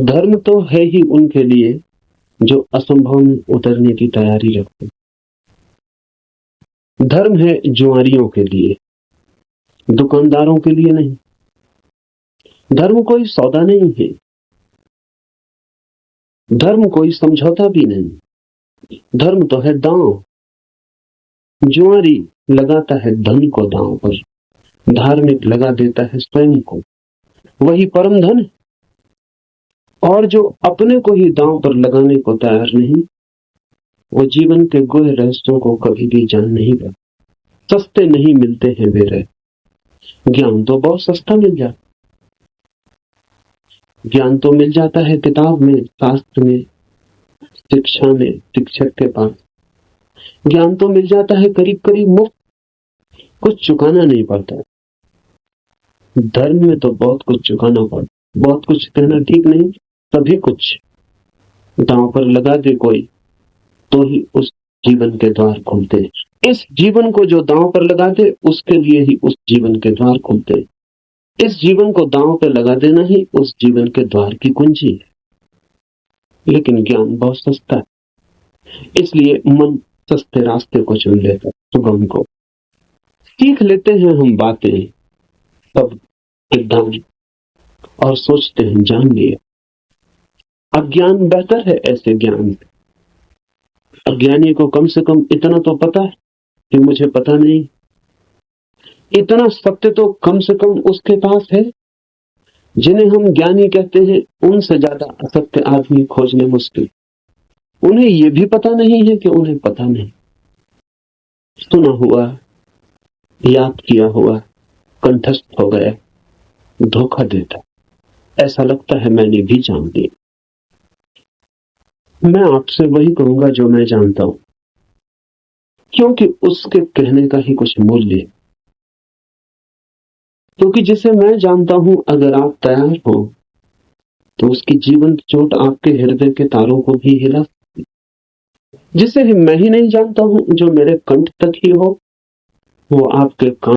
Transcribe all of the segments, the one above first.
धर्म तो है ही उनके लिए जो असंभव में उतरने की तैयारी रखते। धर्म है जुआरियों के लिए, दुकानदारों के लिए नहीं। धर्म कोई सौदा नहीं है, धर्म कोई समझौता भी नहीं। धर्म तो है दांव। जुआरी लगाता है धन को दांव पर, धार्मिक लगा देता है स्वयं को। वही परम धन है। और जो अपने को ही दांव पर लगाने को तैयार नहीं, वो जीवन के गुह रहस्यों को कभी भी जान नहीं पाता। सस्ते नहीं मिलते हैं वे रहस्य। ज्ञान तो बहुत सस्ता मिल जाता, ज्ञान तो मिल जाता है किताब में, शास्त्र में, शिक्षा में, शिक्षक के पास। ज्ञान तो मिल जाता है करीब करीब मुफ्त, कुछ चुकाना नहीं पड़ता। धर्म में तो बहुत कुछ चुकाना पड़ता। बहुत कुछ कहना ठीक नहीं, सभी कुछ दांव पर लगा दे कोई तो ही उस जीवन के द्वार खुलते हैं। इस जीवन को जो दांव पर लगा दे उसके लिए ही उस जीवन के द्वार खुलते हैं। इस जीवन को दांव पर लगा देना ही उस जीवन के द्वार की कुंजी है। लेकिन ज्ञान बहुत सस्ता है, इसलिए मन सस्ते रास्ते को चुन लेता है, सुगम को। सीख लेते हैं हम बातें सब सिद्धांत और सोचते हैं जान लिए। अज्ञान बेहतर है ऐसे ज्ञान। अज्ञानी को कम से कम इतना तो पता है कि मुझे पता नहीं। इतना सत्य तो कम से कम उसके पास है। जिन्हें हम ज्ञानी कहते हैं उनसे ज्यादा असत्य आदमी खोजने मुश्किल। उन्हें यह भी पता नहीं है कि उन्हें पता नहीं। सुना हुआ, याद किया हुआ कंठस्थ हो गया, धोखा देता। ऐसा लगता है मैंने भी जान लिया। मैं आपसे वही कहूंगा जो मैं जानता हूं, क्योंकि उसके कहने का ही कुछ मूल्य है। क्योंकि जिसे मैं जानता हूं अगर आप तैयार हो तो उसकी जीवंत चोट आपके हृदय के तारों को भी हिला। जिसे मैं ही नहीं जानता हूं, जो मेरे कंठ तक ही हो, वो आपके कान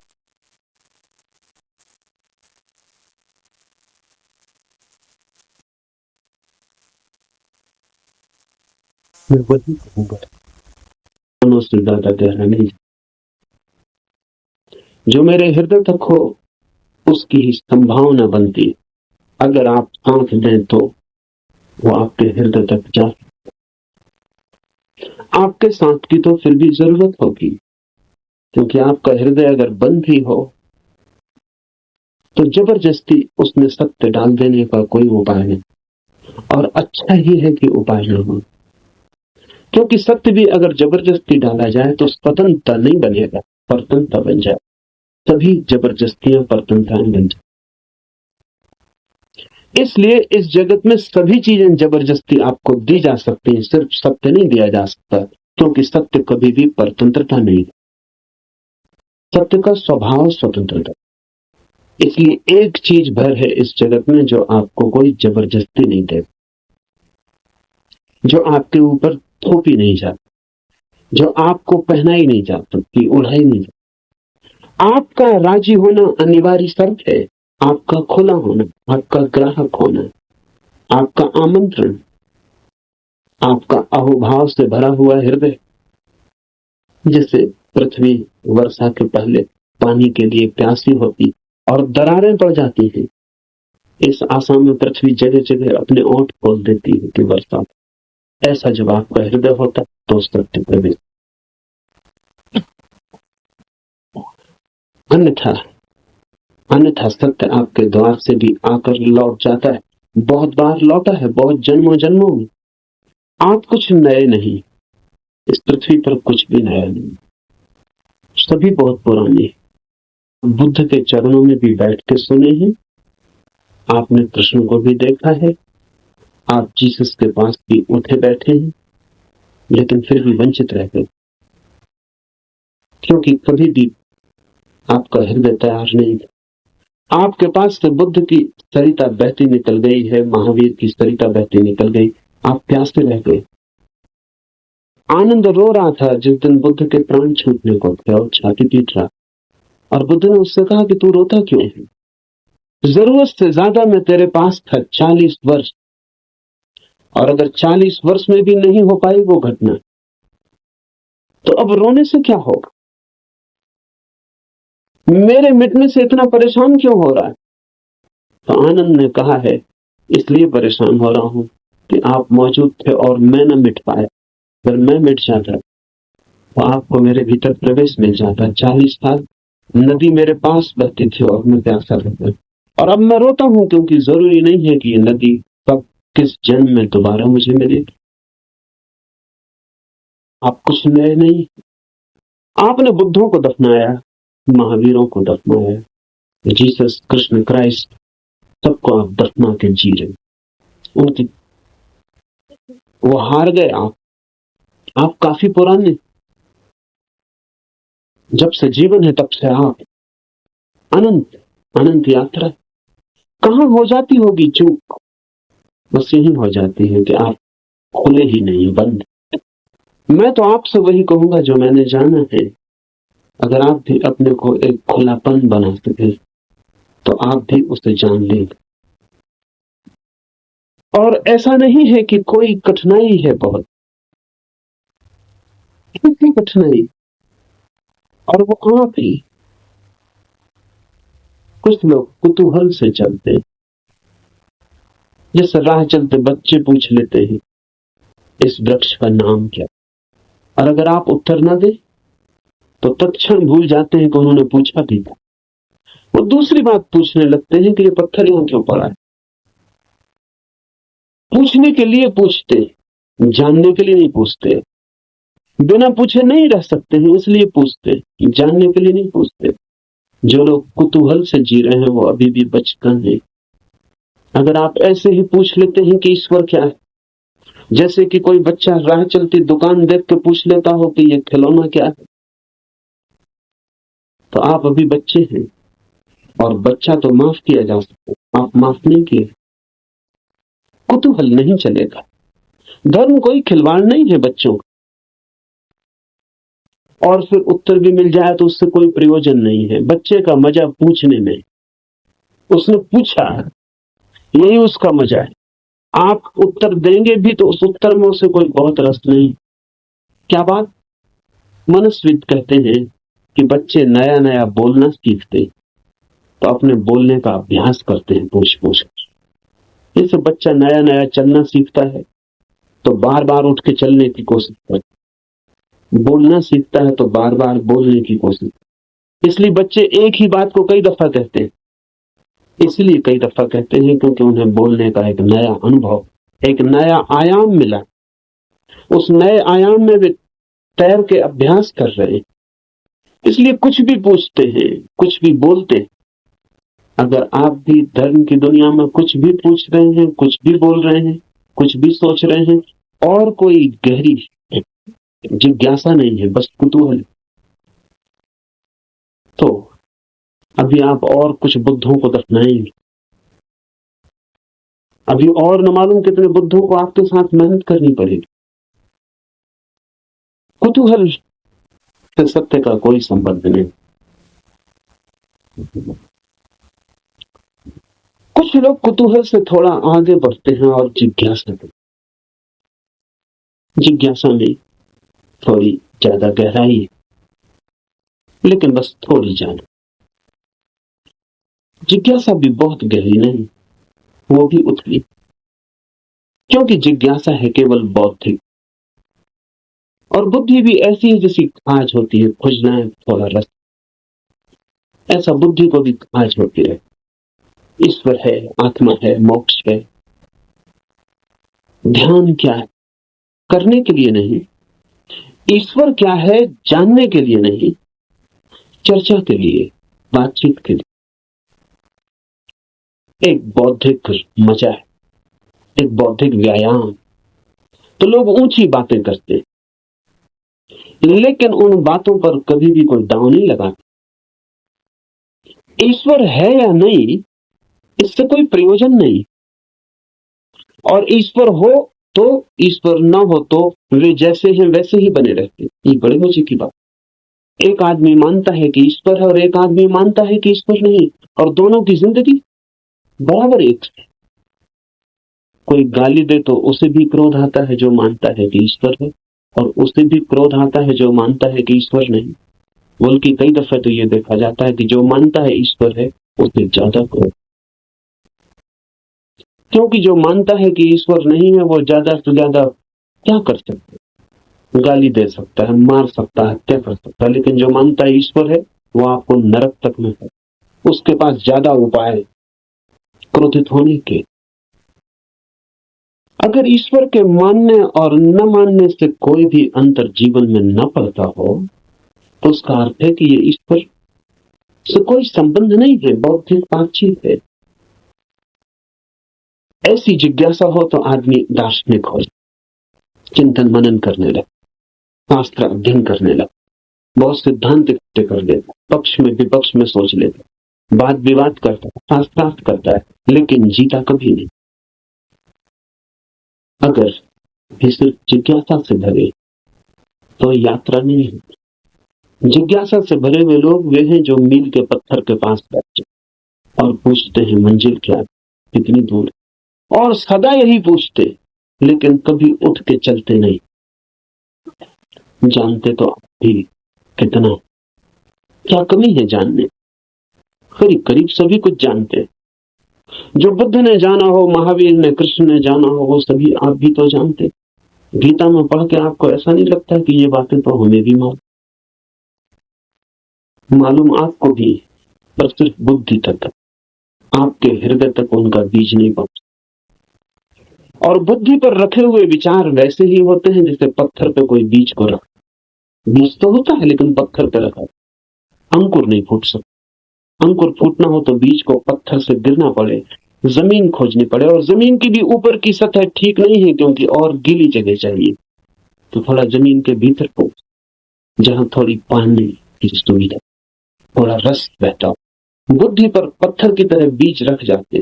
में वही कहूंगा, कानों से ज्यादा गहरा नहीं। जो मेरे हृदय तक हो उसकी ही संभावना बनती है। अगर आप आंख दें तो वो आपके हृदय तक जा। आपके साथ की तो फिर भी जरूरत होगी, क्योंकि आपका हृदय अगर बंद भी हो तो जबरदस्ती उसमें सत्य डाल देने का कोई उपाय नहीं। और अच्छा ही है कि उपाय न हो, क्योंकि सत्य भी अगर जबरदस्ती डाला जाए तो स्वतंत्रता नहीं बनेगा, परतंत्रता बन जाए। सभी जबरदस्तियां परतंत्रताएं बन जाए। इसलिए इस जगत में सभी चीजें जबरदस्ती आपको दी जा सकती हैं, सिर्फ सत्य नहीं दिया जा सकता, क्योंकि सत्य कभी भी परतंत्रता नहीं। सत्य का स्वभाव स्वतंत्रता। इसलिए एक चीज भर है इस जगत में जो आपको कोई जबरदस्ती नहीं दे, जो आपके ऊपर थोपी नहीं जाती, जो आपको पहनाई नहीं जा सकती, उड़ाई नहीं जाती। आपका राजी होना अनिवार्य शर्त है। आपका खुला होना, आपका ग्राहक होना, आपका आमंत्रण, आपका अहोभाव से भरा हुआ हृदय। जैसे पृथ्वी वर्षा के पहले पानी के लिए प्यासी होती और दरारें पड़ जाती हैं, इस आशा में पृथ्वी जगह जगह अपने ओंठ खोल देती है कि वर्षा। ऐसा जब आपका हृदय होता तो सत्य प्रवेश। अन्यथा सत्य आपके द्वार से भी आकर लौट जाता है। बहुत बार लौटा है, बहुत जन्मों जन्मों में। आप कुछ नए नहीं, इस पृथ्वी पर कुछ भी नया नहीं, सभी बहुत पुराने। बुद्ध के चरणों में भी बैठ के सुने हैं, आपने कृष्ण को भी देखा है, आप जीसस के पास भी उठे बैठे हैं, लेकिन फिर भी वंचित रह गए, क्योंकि कभी भी आपका हृदय तैयार नहीं था। आपके पास से बुद्ध की सरिता बहती निकल गई है, महावीर की सरिता बहती निकल गई, आप प्यासे रह गए। आनंद रो रहा था जिस दिन बुद्ध के प्राण छूटने को थे और छाती पीट रहा, और बुद्ध ने उससे कहा कि तू रोता क्यों है? जरूरत से ज्यादा मैं तेरे पास था 40 वर्ष, और अगर 40 वर्ष में भी नहीं हो पाई वो घटना, तो अब रोने से क्या होगा? मेरे मिटने से इतना परेशान क्यों हो रहा है? तो आनंद ने कहा है, इसलिए परेशान हो रहा हूं कि आप मौजूद थे और मैं न मिट पाया। अगर मैं मिट जाता तो आपको मेरे भीतर प्रवेश मिल जाता। 40 साल नदी मेरे पास बहती थी और मैं प्यासा रहता। और अब मैं रोता हूं क्योंकि जरूरी नहीं है कि ये नदी कब किस जन्म में दोबारा मुझे मिले। आप कुछ नए नहीं। आपने बुद्धों को दफनाया, महावीरों को दफनाया, जीसस कृष्ण क्राइस्ट सबको आप दफना के जी रहे। उनकी वो हार गए। आप काफी पुराने। जब से जीवन है तब से आप अनंत अनंत यात्रा। कहां हो जाती होगी चूक? बस यही हो जाती है कि आप खुले ही नहीं, बंद। मैं तो आपसे वही कहूंगा जो मैंने जाना है। अगर आप भी अपने को एक खुलापन बना सके तो आप भी उसे जान लेंगे। और ऐसा नहीं है कि कोई कठिनाई है, बहुत इतनी कठिनाई, और वो आप ही। कुछ लोग कुतूहल से चलते, जैसे राह चलते बच्चे पूछ लेते हैं इस वृक्ष का नाम क्या। और अगर आप उत्तर न दे तो तत्क्षण भूल जाते हैं कि उन्होंने पूछा भी था। वो दूसरी बात पूछने लगते हैं कि ये पत्थर यहां क्यों पड़ा है। पूछने के लिए पूछते, जानने के लिए नहीं पूछते। बिना पूछे नहीं रह सकते हैं, इसलिए पूछते, जानने के लिए नहीं पूछते। जो लोग कुतूहल से जी रहे हैं वो अभी भी बचपन है। अगर आप ऐसे ही पूछ लेते हैं कि ईश्वर क्या है, जैसे कि कोई बच्चा राह चलती दुकान देख के पूछ लेता हो कि ये खिलौना क्या है, तो आप अभी बच्चे हैं। और बच्चा तो माफ किया जा सकता, आप माफ नहीं किए। कुतूहल नहीं चलेगा। धर्म कोई खिलवाड़ नहीं है बच्चों का। और फिर उत्तर भी मिल जाए तो उससे कोई प्रयोजन नहीं है। बच्चे का मजा पूछने में, उसने पूछा, यही उसका मजा है। आप उत्तर देंगे भी तो उस उत्तर में उसे कोई बहुत रस नहीं। क्या बात? मनस्विद कहते हैं कि बच्चे नया नया बोलना सीखते तो अपने बोलने का अभ्यास करते हैं पूछ पूछ कर। जैसे बच्चा नया नया चलना सीखता है तो बार बार उठ के चलने की कोशिश करता है, बोलना सीखता है तो बार बार बोलने की कोशिश। इसलिए बच्चे एक ही बात को कई दफा कहते हैं। इसलिए कई दफा कहते हैं क्योंकि उन्हें बोलने का एक नया अनुभव, एक नया आयाम मिला। उस नए आयाम में वे तैर के अभ्यास कर रहे हैं, इसलिए कुछ भी पूछते हैं, कुछ भी बोलते हैं। अगर आप भी धर्म की दुनिया में कुछ भी पूछ रहे हैं, कुछ भी बोल रहे हैं, कुछ भी सोच रहे हैं, और कोई गहरी जिज्ञासा नहीं है, बस कुतूहल, तो अभी आप और कुछ बुद्धों को दफनाएंगे। अभी और न मालूम कितने बुद्धों को आपके साथ मेहनत करनी पड़ेगी। कुतूहल से सत्य का कोई संबंध नहीं। कुछ लोग कुतूहल से थोड़ा आगे बढ़ते हैं और जिज्ञासा करते। जिज्ञासा में थोड़ी ज्यादा गहराई है, लेकिन बस थोड़ी ज्यादा। जिज्ञासा भी बहुत गहरी नहीं, वो भी उतली, क्योंकि जिज्ञासा है केवल बौद्धिक। और बुद्धि भी ऐसी है जैसी आज होती है, खोजना है थोड़ा रस, ऐसा बुद्धि को भी आज होती है। ईश्वर है, आत्मा है, मोक्ष है। ध्यान क्या है? करने के लिए नहीं। ईश्वर क्या है? जानने के लिए नहीं, चर्चा के लिए, बातचीत के लिए। एक बौद्धिक मजा है, एक बौद्धिक व्यायाम। तो लोग ऊंची बातें करते, लेकिन उन बातों पर कभी भी कोई दांव नहीं लगाता। ईश्वर है या नहीं, इससे कोई प्रयोजन नहीं। और ईश्वर हो तो, ईश्वर न हो तो वे जैसे हैं वैसे ही बने रहते। ये बड़े मजे की बात। एक आदमी मानता है कि ईश्वर है और एक आदमी मानता है कि ईश्वर नहीं, और दोनों की जिंदगी बराबर एक है। कोई गाली दे तो उसे भी क्रोध आता है जो मानता है कि ईश्वर है, और उसे भी क्रोध आता है जो मानता है कि ईश्वर नहीं। बल्कि कई दफे तो ये देखा जाता है कि जो मानता है ईश्वर है उसे ज्यादा क्रोध, क्योंकि जो मानता है कि ईश्वर नहीं है वो ज्यादा से ज्यादा क्या कर सकता है? गाली दे सकता है, मार सकता है, हत्या कर सकता है। लेकिन जो मानता है ईश्वर है वो आपको नरक तक में है, उसके पास ज्यादा उपाय क्रोधित होने के। अगर ईश्वर के मानने और न मानने से कोई भी अंतर जीवन में न पड़ता हो तो उसका अर्थ है कि ये ईश्वर से कोई संबंध नहीं है, बौद्धिक बातचीत है। ऐसी जिज्ञासा हो तो आदमी दार्शनिक हो, चिंतन मनन करने लगे, शास्त्र अध्ययन करने लगे, बहुत सिद्धांत इकट्ठे कर लेता, पक्ष में विपक्ष में सोच लेता, वाद विवाद करता है, शास्त्रार्थ करता है, लेकिन जीता कभी नहीं। अगर भी सिर्फ जिज्ञासा से भरे तो यात्रा नहीं है। जिज्ञासा से भरे हुए लोग वे हैं जो मील के पत्थर के पास बैठते और पूछते हैं मंजिल क्या है, कितनी दूर, और सदा यही पूछते, लेकिन कभी उठ के चलते नहीं। जानते तो भी कितना, क्या कमी है जानने, करीब करीब सभी कुछ जानते। जो बुद्ध ने जाना हो, महावीर ने, कृष्ण ने जाना हो, वो सभी आप भी तो जानते। गीता में पढ़ के आपको ऐसा नहीं लगता कि ये बातें तो हमें भी मालूम आपको भी, पर सिर्फ बुद्धि तक, आपके हृदय तक उनका बीज नहीं पहुंचा। और बुद्धि पर रखे हुए विचार वैसे ही होते हैं जैसे पत्थर पे कोई बीज को रखा। बीज तो होता है लेकिन पत्थर पे रखा, अंकुर नहीं फूट सकता। अंकुर फूटना हो तो बीज को पत्थर से गिरना पड़े, जमीन खोजनी पड़े, और जमीन की भी ऊपर की सतह ठीक नहीं है क्योंकि और गीली जगह चाहिए। तो थोड़ा जमीन के भीतर को, जहां थोड़ी पानी की सुविधा, थोड़ा रस बहता हो। बुद्धि पर पत्थर की तरह बीज रख जाते,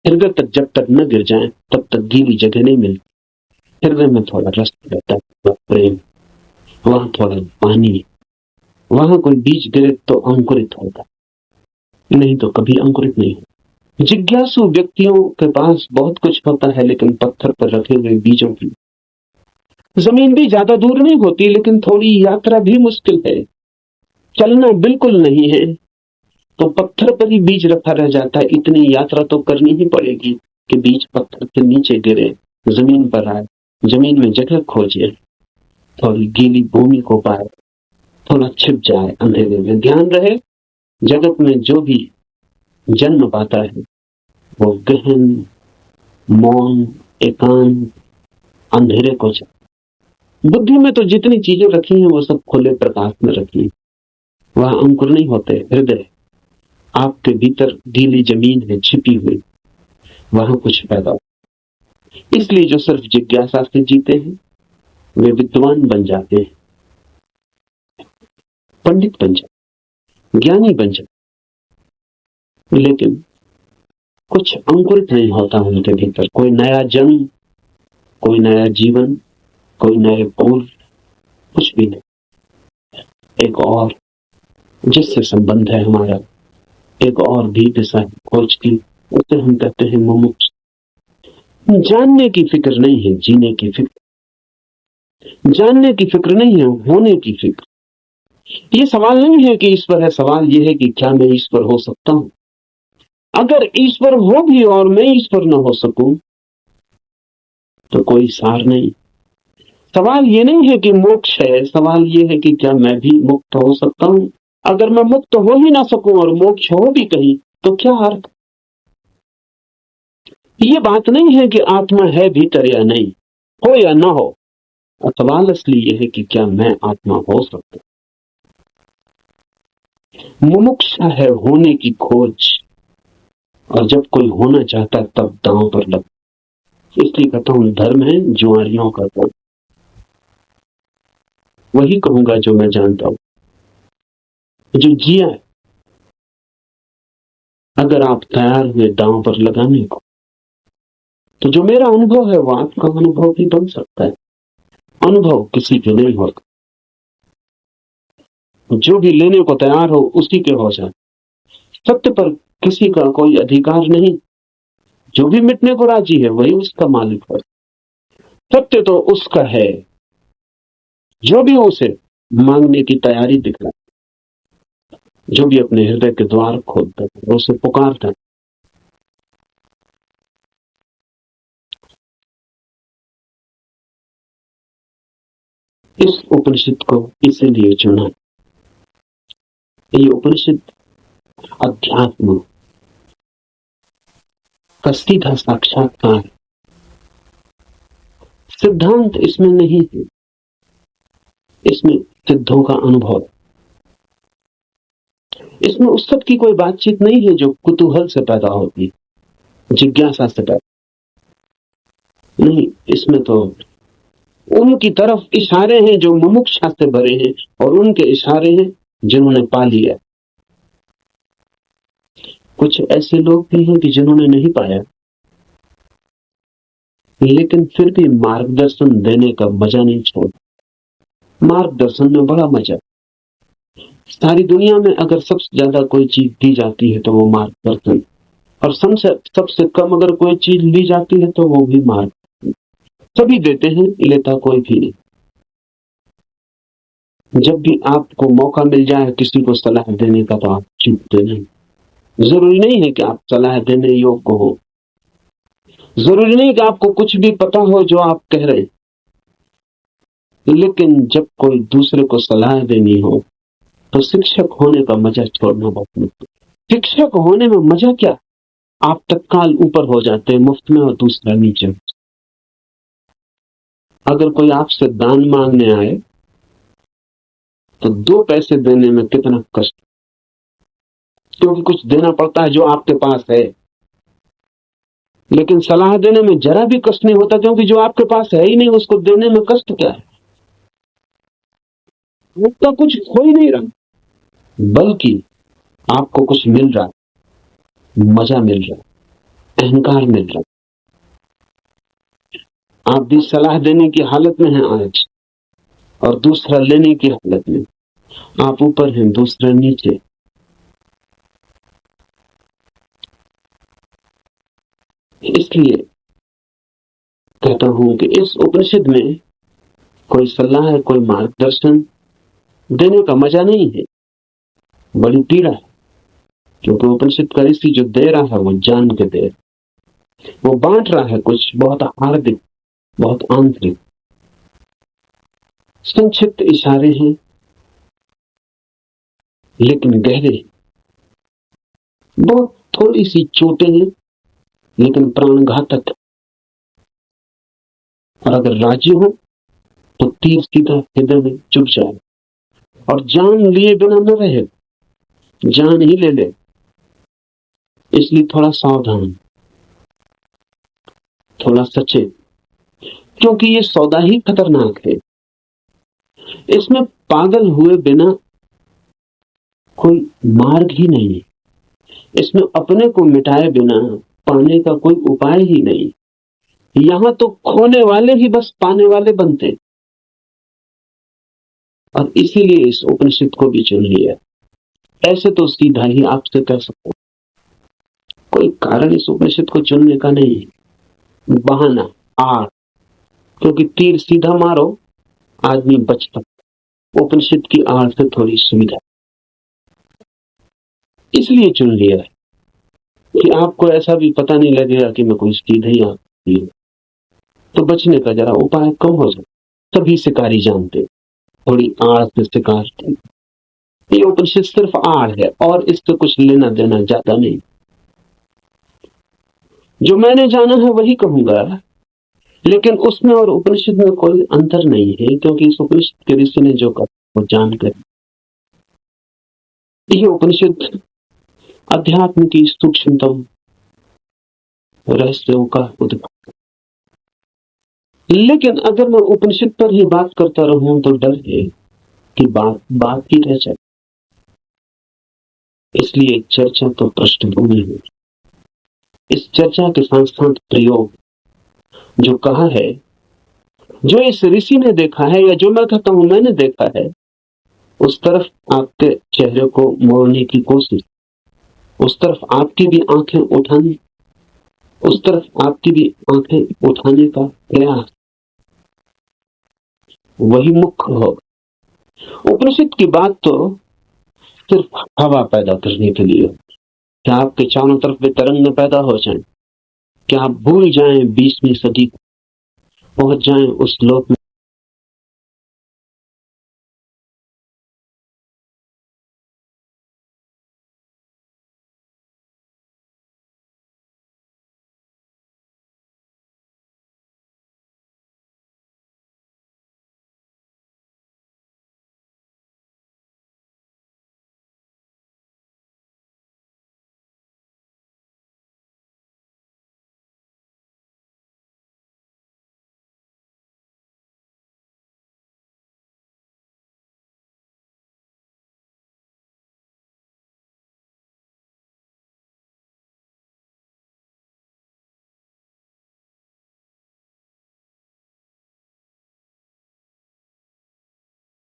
हृदय तक जब तक न गिर जाए तब तक गीली जगह नहीं मिलती। हृदय में थोड़ा रस बहता है, प्रेम, वहां थोड़ा पानी, वहां कोई बीज गिरे तो अंकुरित होता, नहीं तो कभी अंकुरित नहीं होता। जिज्ञासु व्यक्तियों के पास बहुत कुछ होता है, लेकिन पत्थर पर रखे हुए बीजों की जमीन भी ज्यादा दूर नहीं होती, लेकिन थोड़ी यात्रा भी मुश्किल है। चलना बिल्कुल नहीं है तो पत्थर पर ही बीज रखा रह जाता है। इतनी यात्रा तो करनी ही पड़ेगी कि बीज पत्थर से नीचे गिरे, जमीन पर आए, जमीन में जगह खोजे, थोड़ी गीली भूमि को पाए, थोड़ा छिप जाए अंधेरे में। ध्यान रहे, जगत में जो भी जन्म पाता है वो गहन, मौन, एकांत, अंधेरे को चाहे। बुद्धि में तो जितनी चीजें रखी हैं वो सब खुले प्रकाश में रखी हैं, वहां अंकुर नहीं होते। हृदय आपके भीतर गीली जमीन है छिपी हुई, वहां कुछ पैदा हो। इसलिए जो सिर्फ जिज्ञासा से जीते हैं वे विद्वान बन जाते हैं, पंडित बन जाते, ज्ञानी बन जाते, लेकिन कुछ अंकुरित नहीं होता उनके भीतर। कोई नया जन्म, कोई नया जीवन, कोई नए फूल, कुछ भी नहीं। एक और जिससे संबंध है हमारा, एक और भी दिशा खोज की, उसे हम कहते हैं मुमुक्ष। जानने की फिक्र नहीं है, जीने की फिक्र। जानने की फिक्र नहीं है, होने की फिक्र। ये सवाल नहीं है कि ईश्वर है, सवाल ये है कि क्या मैं ईश्वर हो सकता हूं। अगर ईश्वर हो भी और मैं ईश्वर न हो सकूं तो कोई सार नहीं। सवाल ये नहीं है कि मोक्ष है, सवाल ये है कि क्या मैं भी मुक्त हो सकता हूं। अगर मैं मुक्त हो ही ना सकूं और मोक्ष हो भी कहीं तो क्या अर्थ। ये बात नहीं है कि आत्मा है भीतर या नहीं, हो या ना हो। सवाल असली ये है कि क्या मैं आत्मा हो सकता। मुमुक्षा है होने की खोज, और जब कोई होना चाहता है तब दांव पर लग। इसलिए कहता हूं धर्म है जुआरियों का धर्म। वही कहूंगा जो मैं जानता हूं, जो जिया है। अगर आप तैयार हुए दांव पर लगाने को तो जो मेरा अनुभव है वो आपका अनुभव भी बन सकता है। अनुभव किसी के नहीं होगा, जो भी लेने को तैयार हो उसी के हो जाए। सत्य पर किसी का कोई अधिकार नहीं। जो भी मिटने को राजी है वही उसका मालिक है। सत्य तो उसका है जो भी उसे मांगने की तैयारी दिखला, जो भी अपने हृदय के द्वार खोलता है, उसे पुकारता है। इस उपनिषद को इसीलिए चुना। ये उपनिषद अध्यात्म का सीधा साक्षात्कार, सिद्धांत इसमें नहीं है, इसमें सिद्धों का अनुभव, इसमें उस सब की कोई बातचीत नहीं है जो कुतूहल से पैदा होती, जिज्ञासा से पैदा नहीं। इसमें तो उनकी तरफ इशारे हैं जो मुमुक्षा से भरे हैं, और उनके इशारे हैं जिन्होंने पा लिया। कुछ ऐसे लोग भी हैं कि जिन्होंने नहीं पाया, लेकिन फिर भी मार्गदर्शन देने का मजा नहीं छोड़ा। मार्गदर्शन में बड़ा मजा। सारी दुनिया में अगर सबसे ज्यादा कोई चीज दी जाती है तो वो मार्गदर्शन, और सबसे कम अगर कोई चीज ली जाती है तो वो भी मार्ग। सभी देते हैं, लेता कोई भी नहीं। जब भी आपको मौका मिल जाए किसी को सलाह देने का तो आप चूकते नहीं। जरूरी नहीं है कि आप सलाह देने योग्य हो, जरूरी नहीं कि आपको कुछ भी पता हो जो आप कह रहे हैं, लेकिन जब कोई दूसरे को सलाह देनी हो तो शिक्षक होने का मजा छोड़ना बहुत मुश्किल। शिक्षक होने में मजा क्या, आप तत्काल ऊपर हो जाते हैं मुफ्त में और दूसरा नीचे। अगर कोई आपसे दान मांगने आए तो 2 पैसे देने में कितना कष्ट, क्योंकि कुछ देना पड़ता है जो आपके पास है। लेकिन सलाह देने में जरा भी कष्ट नहीं होता, क्योंकि जो आपके पास है ही नहीं उसको देने में कष्ट क्या है। उसका कुछ हो ही नहीं रहा, बल्कि आपको कुछ मिल रहा, मजा मिल रहा, अहंकार मिल रहा। आप भी सलाह देने की हालत में हैं आज, और दूसरा लेने की हालत में। आप ऊपर हैं, दूसरा नीचे। इसलिए कहता हूं कि इस उपनिषद में कोई सलाह, कोई मार्गदर्शन देने का मजा नहीं है, बड़ी पीड़ा है। क्योंकि उपनिषद का ऋषि जो दे रहा है वो जान के दे रहा, वो बांट रहा है कुछ बहुत हार्दिक, बहुत आंतरिक। संक्षिप्त इशारे हैं लेकिन गहरे, बहुत थोड़ी सी चोटें हैं लेकिन प्राणघातक। और अगर राजी हो तो तीर सीधा हृदय में चुभ जाए, और जान लिए बिना न रहे, जान ही ले ले। इसलिए थोड़ा सावधान, थोड़ा सचेत, क्योंकि ये सौदा ही खतरनाक है। इसमें पागल हुए बिना कोई मार्ग ही नहीं है, इसमें अपने को मिटाए बिना पाने का कोई उपाय ही नहीं। यहां तो खोने वाले ही बस पाने वाले बनते, और इसीलिए इस उपनिषद को भी चुन लिया। ऐसे तो सीधा ही आपसे कह सकता, कोई कारण इस उपनिषद को चुनने का नहीं है, बहाना, आड़। क्योंकि तीर सीधा मारो आदमी बचता, उपनिषद की आड़ से थोड़ी सुविधा, इसलिए चुन लिया है कि आपको ऐसा भी पता नहीं लगेगा कि मैं कोई सीधे ही आती हूं। तो बचने का जरा उपाय कम हो जाए। सभी शिकारी जानते थोड़ी आड़ से शिकार थी। ये उपनिषद सिर्फ आड़ है और इससे कुछ लेना देना ज्यादा नहीं। जो मैंने जाना है वही कहूंगा, लेकिन उसमें और उपनिषद में कोई अंतर नहीं है, क्योंकि इस उपनिषद के ऋषि ने जो कहा वो जानकर। ये उपनिषद अध्यात्म की सूक्ष्मतम रहस्यों का उद्घाटन। लेकिन अगर मैं उपनिषद पर ही बात करता रहूं तो डर है कि बात ही रह जाए। इसलिए चर्चा तो पृष्ठभूमि है। इस चर्चा के साथ साथ प्रयोग, जो कहा है, जो इस ऋषि ने देखा है, या जो मैं कहता हूं मैंने देखा है, उस तरफ आपके चेहरे को मोड़ने की कोशिश, उस तरफ आपकी भी आंखें उठानी, उस तरफ आपकी भी आंखें उठाने का प्रयास, वही मुख्य होगा। उपनिषद की बात तो सिर्फ हवा पैदा करने के लिए, क्या आपके चारों तरफ वे तरंग पैदा हो जाएं, क्या आप भूल जाएं 20वीं सदी, पहुंच जाएं उस लोक में